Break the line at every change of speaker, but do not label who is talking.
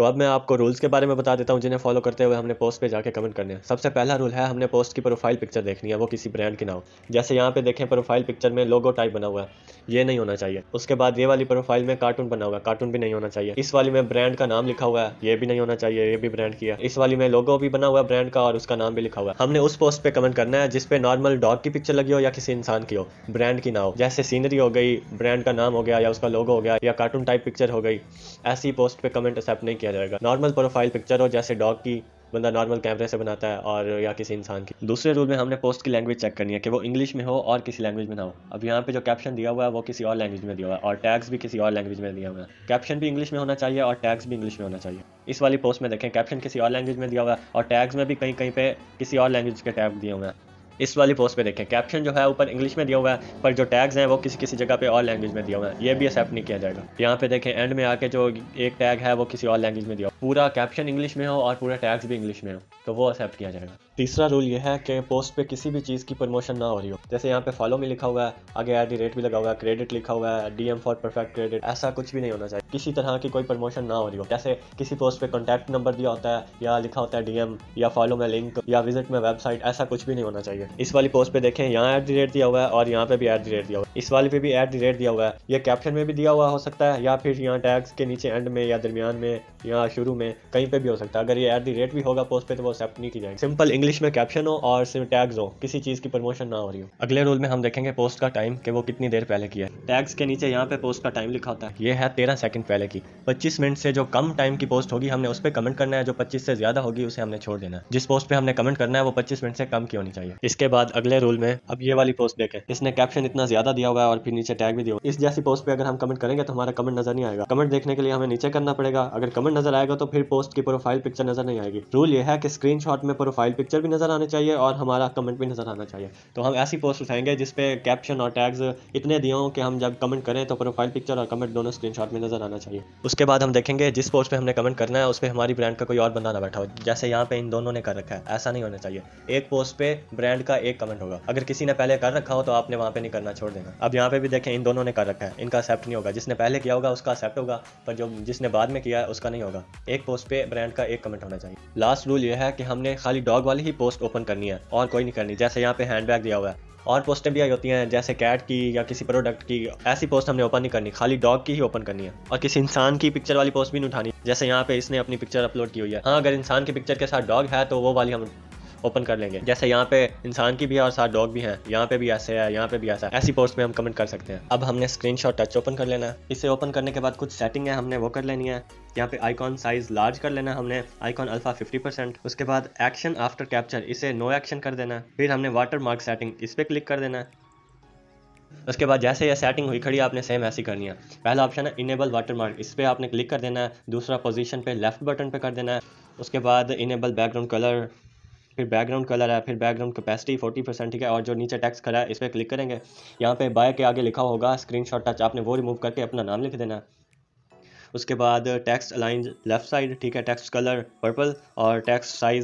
तो अब मैं आपको रूल्स के बारे में बता देता हूँ जिन्हें फॉलो करते हुए हमने पोस्ट पे जाके कमेंट करने हैं। सबसे पहला रूल है, हमने पोस्ट की प्रोफाइल पिक्चर देखनी है, वो किसी ब्रांड की ना हो। जैसे यहाँ पे देखें प्रोफाइल पिक्चर में लोगो टाइप बना हुआ है, ये नहीं होना चाहिए। उसके बाद ये वाली प्रोफाइल में कार्टून बना हुआ है, कार्टून भी नहीं होना चाहिए। इस वाली में ब्रांड का नाम लिखा हुआ है, ये भी नहीं होना चाहिए, ये भी ब्रांड की है। इस वाली में लोगो भी बना हुआ है ब्रांड का और उसका नाम भी लिखा हुआ है। हमने उस पोस्ट पे कमेंट करना है जिसपे नॉर्मल डॉग की पिक्चर लगी हो या किसी इंसान की हो, ब्रांड की ना हो। जैसे सीनरी हो गई, ब्रांड का नाम हो गया या उसका लोगो हो गया या कार्टून टाइप पिक्चर हो गई, ऐसी पोस्ट पे कमेंट एक्सेप्ट नहीं किया जाएगा। नॉर्मल प्रोफाइल पिक्चर हो, जैसे डॉग की बंदा नॉर्मल कैमरे से बनाता है और या किसी इंसान की। दूसरे रूल में हमने पोस्ट की लैंग्वेज चेक करनी है कि वो इंग्लिश में हो और किसी लैंग्वेज में ना हो। अब यहाँ पे जो कैप्शन दिया हुआ है वो किसी और लैंग्वेज में दिया हुआ है और टैग्स भी किसी और लैंग्वेज में दिया हुआ है। कैप्शन भी इंग्लिश में होना चाहिए और टैग्स भी इंग्लिश में होना चाहिए। इस वाली पोस्ट में देखें कैप्शन किसी और लैंग्वेज में दिया हुआ है और टैग्स में भी कहीं कहीं पे किसी और लैंग्वेज के टैग दिए हुए हैं। इस वाली पोस्ट पे देखें कैप्शन जो है ऊपर इंग्लिश में दिया हुआ है पर जो टैग्स हैं वो किसी किसी जगह पे और लैंग्वेज में दिया हुआ है, ये भी एक्सेप्ट नहीं किया जाएगा। यहाँ पे देखें एंड में आके जो एक टैग है वो किसी और लैंग्वेज में दिया हो, पूरा कैप्शन इंग्लिश में हो और पूरा टैग्स भी इंग्लिश में हो, तो वो एक्सेप्ट किया जाएगा। तीसरा रूल ये है कि पोस्ट पे किसी भी चीज़ की प्रमोशन ना हो रही हो। जैसे यहाँ पे फॉलो में लिखा हुआ है, आगे @ भी लगा हुआ है, क्रेडिट लिखा हुआ है, DM फॉर परफेक्ट क्रेडिट, ऐसा कुछ भी नहीं होना चाहिए। किसी तरह की कोई प्रमोशन ना हो रही हो। जैसे किसी पोस्ट पे कॉन्टैक्ट नंबर दिया होता है या लिखा होता है DM या फॉलो में लिंक या विजिट में वेबसाइट, ऐसा कुछ भी नहीं होना चाहिए। इस वाली पोस्ट पे देखें यहाँ @ दिया हुआ है और यहाँ पे भी @ दिया हुआ है। इस वाले पे भी @ दिया हुआ है, ये कैप्शन में भी दिया हुआ हो सकता है या फिर यहाँ टैग्स के नीचे एंड में या दरमियान में या शुरू में कहीं पे भी हो सकता है। अगर ये @ भी होगा पोस्ट पे तो वो एक्सेप्ट नहीं की जाएगी। सिंपल इंग्लिश में कैप्शन हो और सिर्फ टैग्स हो, किसी चीज की प्रमोशन ना हो रही हो। अगले रूल में हम देखेंगे पोस्ट का टाइम कि वो कितनी देर पहले की है। टैग्स के नीचे यहाँ पे पोस्ट का टाइम लिखा होता है, ये है 13 सेकंड पहले की। 25 मिनट से जो कम टाइम की पोस्ट होगी हमने उस पर कमेंट करना है, जो 25 से ज्यादा होगी उसे हमने छोड़ देना है। जिस पोस्ट पे हमने कमेंट करना है वो 25 मिनट से कम की होनी चाहिए। इसके बाद अगले रूल में अब ये वाली पोस्ट देखें, इसने कैप्शन इतना ज्यादा दिया हुआ है और फिर नीचे टैग भी दिया हुआ है। इस जैसी पोस्ट पे अगर हम कमेंट करेंगे तो हमारा कमेंट नजर नहीं आएगा। कमेंट देखने के लिए हमें नीचे करना पड़ेगा। अगर कमेंट नजर आएगा तो फिर पोस्ट की प्रोफाइल पिक्चर नजर नहीं आएगी। रूल ये है कि स्क्रीनशॉट में प्रोफाइल पिक्चर भी नजर आनी चाहिए और हमारा कमेंट भी नजर आना चाहिए। तो हम ऐसी पोस्ट उठाएंगे जिसपे कैप्शन और टैग्स इतने दिए हों कि हम जब कमेंट करें तो प्रोफाइल पिक्चर और कमेंट दोनों स्क्रीनशॉट में नजर आना चाहिए। उसके बाद हम देखेंगे जिस पोस्ट पे हमने कमेंट करना है उस पे हमारी ब्रांड का कोई और बंदा ना बैठा हो। जैसे यहाँ पे इन दोनों ने कर रखा है, ऐसा नहीं होना चाहिए। एक पोस्ट पे ब्रांड का एक कमेंट होगा, अगर किसी ने पहले कर रखा हो तो आपने वहाँ पे नहीं करना, छोड़ देना। अब यहाँ पे भी देखें इन दोनों ने कर रखा है, इनका एक्सेप्ट नहीं होगा। जिसने पहले किया होगा उसका एक्सेप्ट होगा पर जो जिसने बाद में किया है उसका नहीं होगा। एक पोस्ट पे ब्रांड का एक कमेंट होना चाहिए। लास्ट रूल ये है कि हमने खाली डॉग वाली ही पोस्ट ओपन करनी है और कोई नहीं करनी। जैसे यहाँ पे हैंडबैग दिया हुआ है और पोस्टें भी आई होती हैं जैसे कैट की या किसी प्रोडक्ट की, ऐसी पोस्ट हमने ओपन नहीं करनी, खाली डॉग की ही ओपन करनी है। और किसी इंसान की पिक्चर वाली पोस्ट भी नहीं उठानी। जैसे यहाँ पे इसने अपनी पिक्चर अपलोड की हुई है, हाँ अगर इंसान की पिक्चर के साथ डॉग है तो वो वाली हम ओपन कर लेंगे। जैसे यहाँ पे इंसान की भी है और साथ डॉग भी है, यहाँ पे भी ऐसे है, यहाँ पे भी ऐसा है, ऐसी पोस्ट में हम कमेंट कर सकते हैं। अब हमने स्क्रीनशॉट टच ओपन कर लेना है। इसे ओपन करने के बाद कुछ सेटिंग है हमने वो कर लेनी है। यहाँ पे आइकॉन साइज लार्ज कर लेना है हमने, आइकॉन अल्फा 50%। उसके बाद एक्शन आफ्टर कैप्चर, इसे नो एक्शन कर देना है। फिर हमने वाटर मार्क सेटिंग, इस पर क्लिक कर देना है। उसके बाद जैसे ये सेटिंग हुई खड़ी आपने सेम ऐसी करनी है। पहला ऑप्शन है इनेबल वाटरमार्क, इस पर आपने क्लिक कर देना है। दूसरा पोजीशन पे लेफ्ट बटन पे कर देना है। उसके बाद इनेबल बैकग्राउंड कलर, फिर बैकग्राउंड कलर है, फिर बैकग्राउंड कैपेसिटी 40%, ठीक है। और जो नीचे टेक्स्ट खड़ा है इस पर क्लिक करेंगे। यहाँ पे बाय के आगे लिखा होगा स्क्रीनशॉट टच, आपने वो रिमूव करके अपना नाम लिख देना है। उसके बाद टेक्स्ट अलाइन लेफ्ट साइड, ठीक है। टेक्स्ट कलर पर्पल और टेक्स्ट साइज